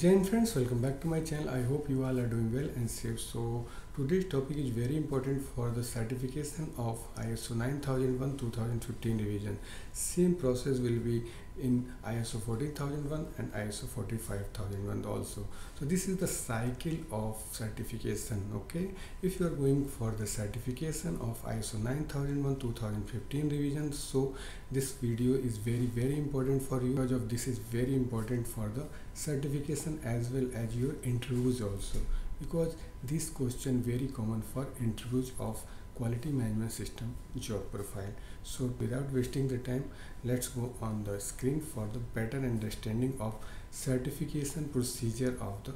Jai Hind friends, welcome back to my channel. I hope you all are doing well and safe. So today's topic is very important for the certification of ISO 9001 2015 revision. Same process will be in ISO 14001 and ISO 45001 also. So this is the cycle of certification. Okay, if you are going for the certification of ISO 9001 2015 revision, so this video is very important for you, because of this is very important for the certification as well as your interviews also, because this question very common for interviews of quality management system job profile. So without wasting the time, let's go on the screen for the better understanding of certification procedure of the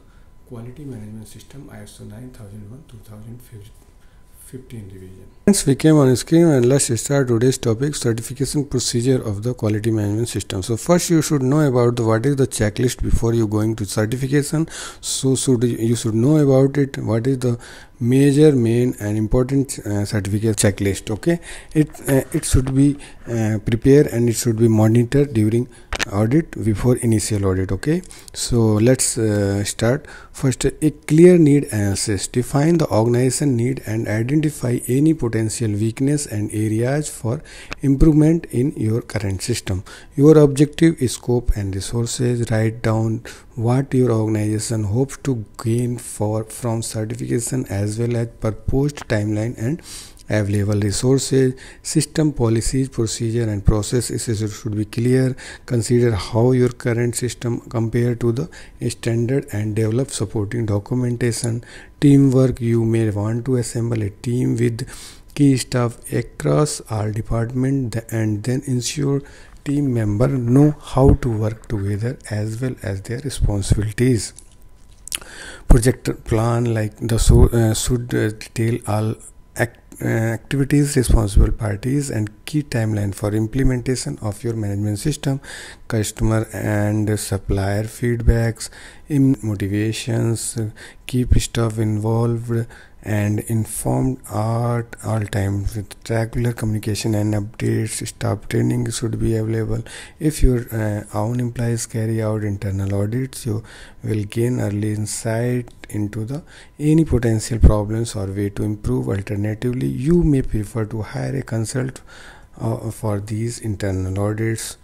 quality management system ISO 9001 2015 revision. Once we came on screen, and let's start today's topic, certification procedure of the quality management system. So first you should know about what is the checklist before you going to certification. So you should know about it, what is the major, main and important certificate checklist. Okay, it should be prepared and it should be monitored during audit before initial audit. Okay, so let's start. First, a clear need analysis. Define the organization need and identify any potential weakness and areas for improvement in your current system. Your objective, scope and resources. Write down what your organization hopes to gain from certification, as well as proposed timeline and available resources. System policies, procedure and processes should be clear. Consider how your current system compare to the standard and develop supporting documentation. Teamwork. You may want to assemble a team with key staff across all departments and then ensure team members know how to work together as well as their responsibilities. Project plan, like the should detail all activities, responsible parties and key timeline for implementation of your management system. Customer and supplier feedbacks, motivations, keep staff involved and informed at all times with regular communication and updates. Staff training should be available. If your own employees carry out internal audits, you will gain early insight into the any potential problems or way to improve. Alternatively, you may prefer to hire a consultant for these internal audits.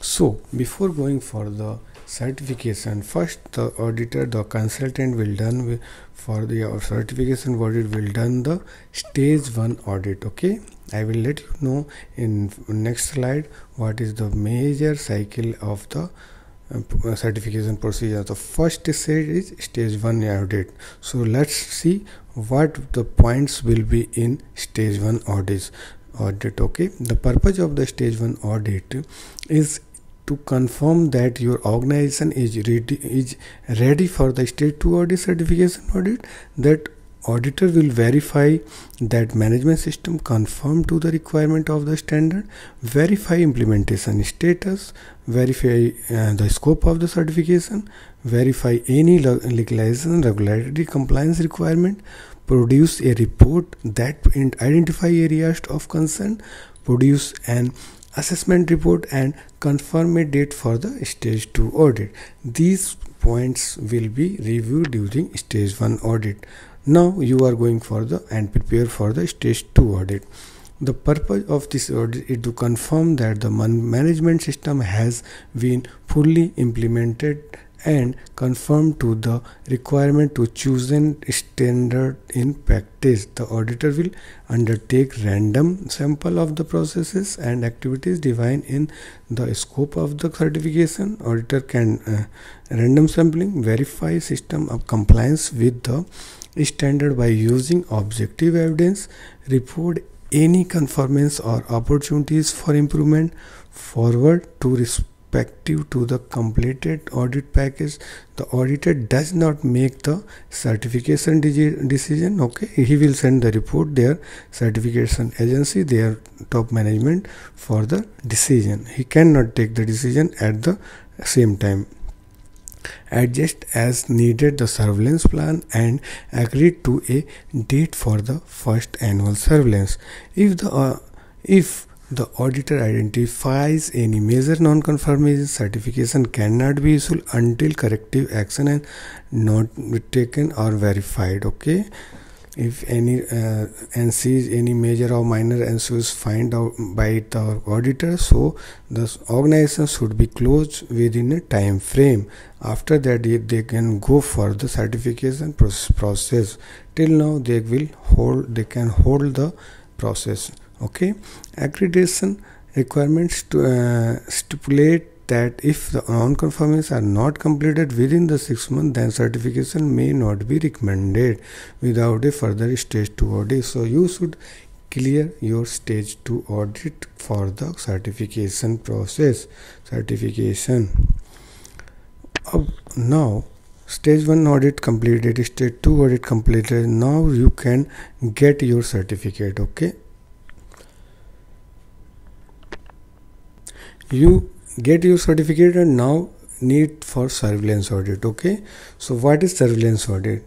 So before going for the certification, first the auditor, the consultant will done for the certification audit will done the stage 1 audit. Okay, I will let you know in next slide what is the major cycle of the certification procedure. The first stage is stage 1 audit. So let's see what the points will be in stage 1 audit. Okay, the purpose of the stage 1 audit is to confirm that your organization is ready for the stage 2 audit, certification audit. That auditor will verify that management system conform to the requirement of the standard, verify implementation status, verify the scope of the certification, verify any legalization, regulatory compliance requirement, produce a report that identify areas of concern, produce an assessment report and confirm a date for the stage 2 audit. These points will be reviewed during stage 1 audit. Now you are going for the and prepare for the stage 2 audit. The purpose of this audit is to confirm that the management system has been fully implemented and conform to the requirement to chosen standard in practice. The auditor will undertake random sample of the processes and activities defined in the scope of the certification. Auditor can random sampling, verify system of compliance with the standard by using objective evidence, report any conformance or opportunities for improvement, forward to respective to the completed audit package. The auditor does not make the certification decision. Okay, he will send the report their certification agency, their top management for the decision. He cannot take the decision at the same time. Adjust as needed the surveillance plan and agree to a date for the first annual surveillance. If the auditor identifies any major non-conformity, certification cannot be issued until corrective action and not be taken or verified. Okay, if any and sees any major or minor issues find out by the auditor, so the organization should be closed within a time frame. After that, they can go for the certification process. Till now, they can hold the process. Okay, accreditation requirements to stipulate that if the non-conformities are not completed within the 6 months, then certification may not be recommended without a further stage 2 audit. So you should clear your stage 2 audit for the certification process. Now stage 1 audit completed, stage 2 audit completed. Now you can get your certificate. Okay, you get your certificate and now need for surveillance audit. Okay, so what is surveillance audit?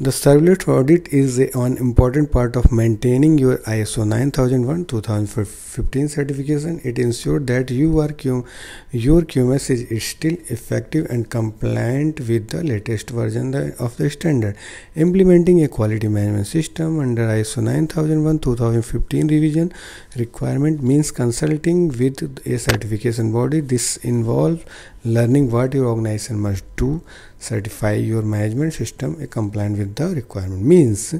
The surveillance audit is an important part of maintaining your ISO 9001:2015 certification. It ensures that your QMS is still effective and compliant with the latest version of the standard. Implementing a quality management system under ISO 9001:2015 revision requirement means consulting with a certification body. This involves learning what your organization must do, certify your management system compliant with the requirement. Means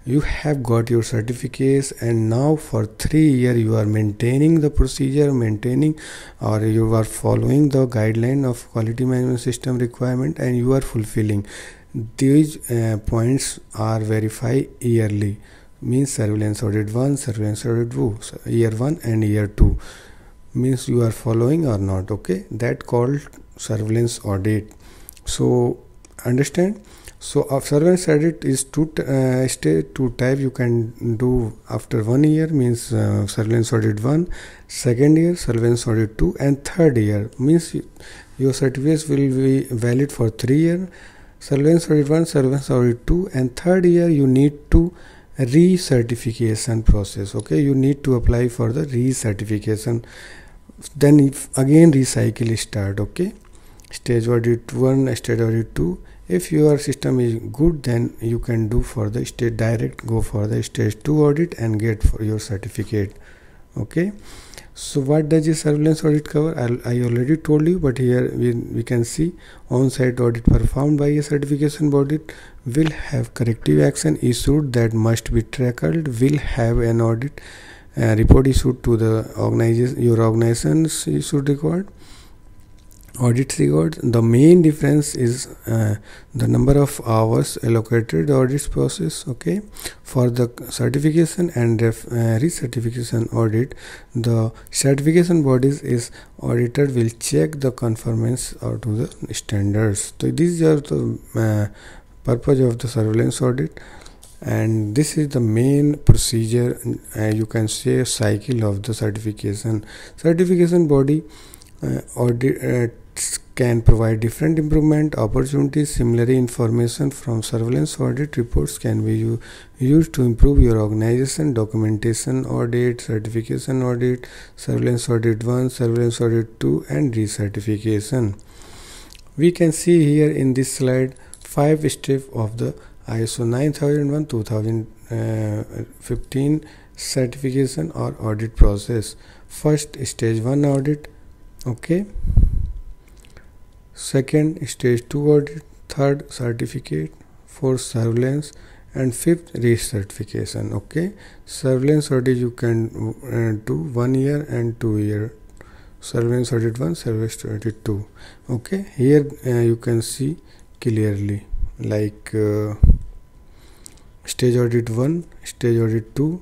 you have got your certificates and now for 3 years you are maintaining the procedure, or you are following the guideline of quality management system requirement, and you are fulfilling these points are verified yearly. Means surveillance audit 1, surveillance audit 2, year 1 and year 2 means you are following or not. Okay, that called surveillance audit. So understand. So surveillance audit is two type you can do after 1 year, means surveillance audit 1, second year surveillance audit 2, and third year means your certificates will be valid for 3 years. Surveillance audit 1, surveillance audit 2, and third year you need to recertification process. Okay, you need to apply for the recertification, then again recycle start. Okay, stage audit 1, stage audit 2. If your system is good, then you can do for the stage direct, go for the stage 2 audit and get for your certificate. Okay, so what does a surveillance audit cover? I already told you, but here we can see on-site audit performed by a certification body will have corrective action issued that must be tracked, will have an audit report issued to the organization, your organization's issued record, audit record. The main difference is the number of hours allocated audit process. Okay, for the certification and recertification audit, the certification bodies is auditor will check the conformance to the standards. So these are the purpose of the surveillance audit, and this is the main procedure, you can say cycle of the certification body. Audit can provide different improvement opportunities. Similarly, information from surveillance audit reports can be used to improve your organization. Documentation audit, certification audit, surveillance audit 1, surveillance audit 2, and recertification. We can see here in this slide 5 steps of the ISO 9001:2015 certification or audit process. First, stage 1 audit. Okay, second, stage 2 audit, third, certificate, fourth, surveillance, and fifth, recertification. Okay, surveillance audit you can do 1 year and 2 year. Surveillance audit 1, surveillance audit 2. Okay, here you can see clearly, like stage audit 1, stage audit 2,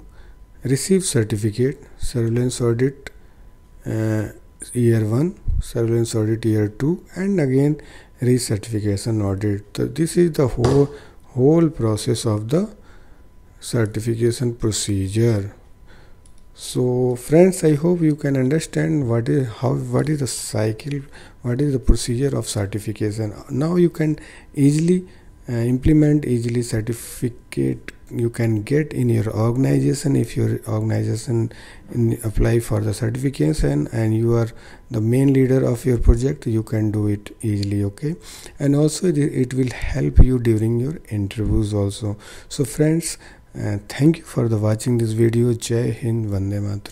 receive certificate, surveillance audit year 1, surveillance audit year 2, and again recertification audit. So this is the whole process of the certification procedure. So friends, I hope you can understand what is the cycle, what is the procedure of certification. Now you can easily implement easily certificate you can get in your organization. If your organization apply for the certification and you are the main leader of your project, you can do it easily. Okay, and also it will help you during your interviews also. So friends, thank you for the watching this video. Jai Hind, Vande Mataram.